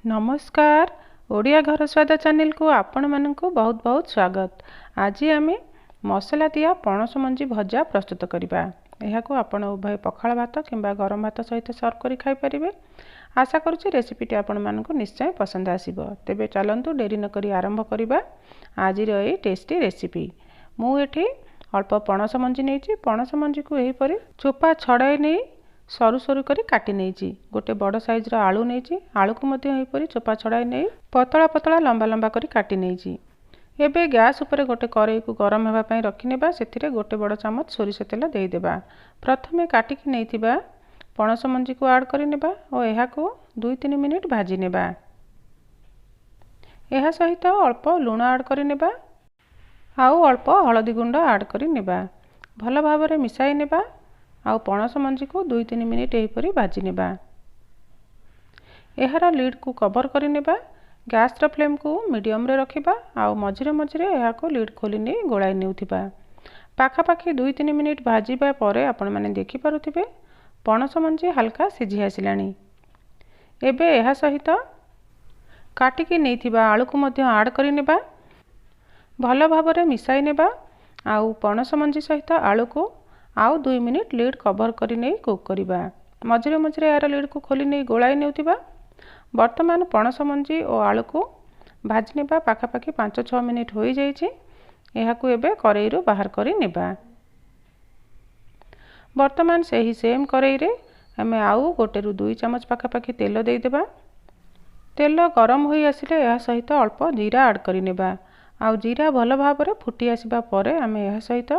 नमस्कार ओडिया घर स्वाद चैनल को आपण मानक बहुत बहुत स्वागत। आज आम मसला दिया पणस मंजी भजा प्रस्तुत करवा। यह आपण उभय पखाल भात किंबा गरम भात सहित सर्व कर खाईपारे। आशा करुच्ची रेसिपीटी आपण मानक निश्चय पसंद आसीबो। तेबे चलंतु डेरी नक आरंभ करवा आज ये टेस्टी रेसिपी। मुझे अल्प पणस मंजी नहीं, पणस मंजी को यहीपरि चोपा छड़ाई नहीं सरू सरू करी काटी नहीं। गोटे बड़ साइजर आलू नहीं, आलू को यहीपरि चोपा छड़ाई नहीं पतला पतला लंबा लंबा करी काटी नहीं। एबे गैस उपरे गोटे कड़ाई को गरम होगापी रखिनेबा। से गोटे बड़ चामच सोरिष तेल देदेबा। प्रथमे काटिकी नहीं पणस मंजी को ऐड करनेबा और यह 2-3 मिनिट भाजी नेबा। यह सहित अल्प लुण ऐड करनेबा आउ अल्प हलदी गुंड ऐड करनेबा। भल भाव मिसाई नेबा आउ पणस मंजी को 2-3 मिनिट यहीपरि भाजी नेबा। यार लीड को कवर करनेबा। गैस फ्लेम को मीडियम रे रखिबा आउ मझिरे मझिरे यह को लीड खोली नहीं गोलाई नेउथिबा। पाखापाखि 2-3 मिनिट भाजीबा परे आपण माने देखि पारुथिबे पणस मंजी हल्का सिझी आसिलानी। एबे यह सहित काटिकी नेइथिबा आलू को मध्य ऐड करनेबा। भल भाव मिसाई नेबा आउ पणस मंजी सहित आलू को आउ 2 मिनिट लीड कवर करी नहीं कुक करवा। मझिरे मझिरे यार लीड को खोली नहीं गोलाई नेउथिबा। वर्तमान पणस मंजी और आलू को भाजी नेबा पाखापाखि 5-6 मिनिट हो जाइए। यह एबे कड़ाई बाहर करी नेबा। वर्तमान से ही सेम कड़ाई रे आम आउ 1-2 चामच पाखापाखि तेल देदेबा। तेल गरम हो आसिले यह सहित अल्प जीरा ऐड करी नेबा। आउ जीरा भल भाव फुटी आसिबा परे आम यह सहित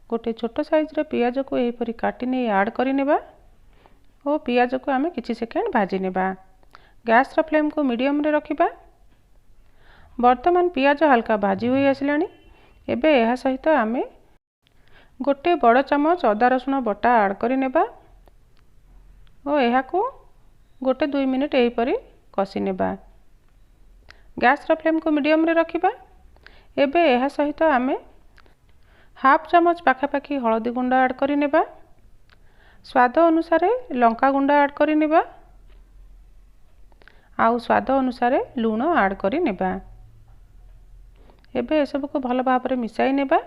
गोटे छोट साइज पियाज को यहीपरि काटी नहीं ऐड करनेबा और पियाज को आम किछि सेकेंड भाजी नेबा। गैस फ्लेम को मीडियम रे रखिबा। वर्तमान पियाज हल्का भाजी हो आसिलानी। एबे यह सहित आम गोटे बड़ चामच अदा रसुण बटा ऐड करनेबा और यह को 1-2 मिनिट यहीपरि कषि नेबा। गैस फ्लेम को मीडियम रे रखिबा। एबे यह सहित आम हाफ चामच पाखापाखि हलदी गुंड ऐड करनेबा। स्वाद अनुसार लंका गुंड ऐड करनेबा आउ स्वाद अनुसार लुण ऐड करनेबा। एबे सब को भल भाव मिसाई नेबा।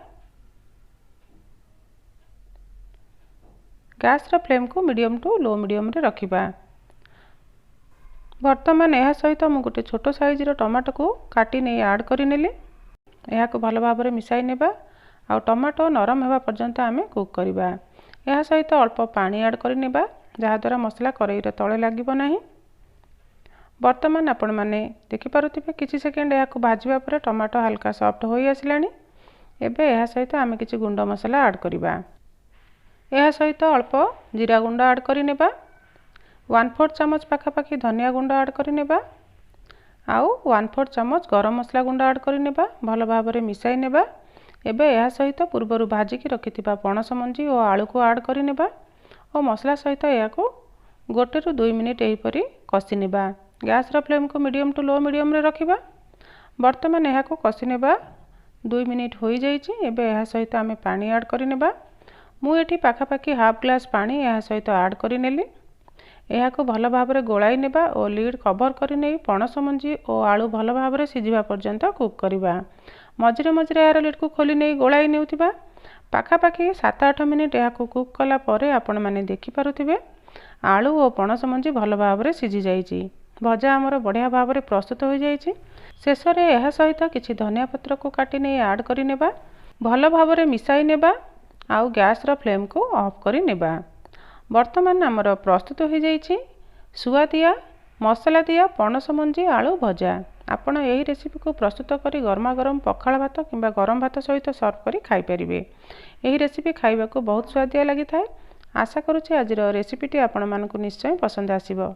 गैस फ्लेम को मीडियम टू लो मीडियम रे रखिबा। वर्तमान यह सहित मु गोटे छोट साइजर टमाटो को काटी नहीं ऐड करनेली। यह को भल भाव मिसाई नेबा आउ टमाटो नरम होगा पर्यंत आम कुक करवा। यह सहित अल्प पानी ऐड करनेबा जहाद्वारा मसला कड़ाई तले लगे ना। वर्तमान आपण मैंने देखिपे किसी सेकेंड यह भाजवा पर टमाटो हल्का सॉफ्ट हो आसिलानी। एबे यह सहित आम किसी गुंड मसला ऐड करवा। यह सहित अल्प जीरा गुंड ऐड करनेबा। 1/4 चामच पाखापाखि धनिया गुंड ऐड करनेबा आउ 1/4 चामच गरम मसला गुंड ऐड करनेबा। भल भाव मिसाई नेबा। एबे यह सहित पूर्वर भाजिकी रखिथिबा पणस मंजी और आलू को ऐड करनेबा और मसला सहित यह 1-2 मिनिट यहीपरि कषि नेबा। गैस फ्लेम को मीडियम टू लो मीडियम रे रखिबा। वर्तमान यह कषि नेबा 2 मिनिट हो जाइए। एबे यह सहित आम पानी ऐड करनेबा। मुझे पाखापाखि हाफ ग्लास पानी यह सहित ऐड करनेली। यह को भल भाव गोलाई नेबा और लीड कवर कर नहीं पणस मंजी और आलू भल भाव सिझा पर्यंत कुक करवा। मझिरे मझिरे यार लीड को खोली नहीं गोलाई नेउथिबा। पाखापाखि 7-8 मिनिट यह कुक कला परे आपण माने देखि पारुथिबे आलू और पणस मंजी भल भाव सिझी जाइछि। भजा आमर बढ़िया भाव प्रस्तुत हो जाइछि। शेष में यह सहित किछि धनिया पत्र को काटी नहीं ऐड करनेबा। भल भाव मिसाई नेबा आउ गैस फ्लेम को ऑफ करि नेबा। वर्तमान आमर प्रस्तुत हो जाइछि सुआदिया मसला दिया पणस मंजी आलू भजा। आपण यही रेसिपी को प्रस्तुत करी गरमा गरम पखाल भात किंबा गरम भात सहित सर्व करी खाई परिबे। यही रेसिपी खाइबा को बहुत स्वादिया लगी थाए। आशा करुच्ची आज रेसिपीटी आपण मानकु निश्चय पसंद आसीबो।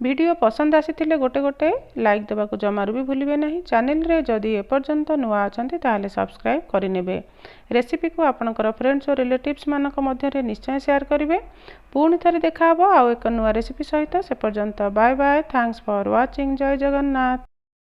वीडियो पसंद आसीथिले गोटे लाइक देबा को जमारू भी भूलिबे नहीं। चैनल रे जदि एपर्यंत नुआ अछंती ताहाले सब्सक्राइब करिनेबे। रेसिपी को आपनकर फ्रेंड्स और रिलेटिव्स मानक मध्य निश्चय शेयर करिवे। पुणी थरे देखा हबो आउ एक नुआ रेसिपी सहित। से पर्यंत bye bye. Thanks for watching. जय जगन्नाथ।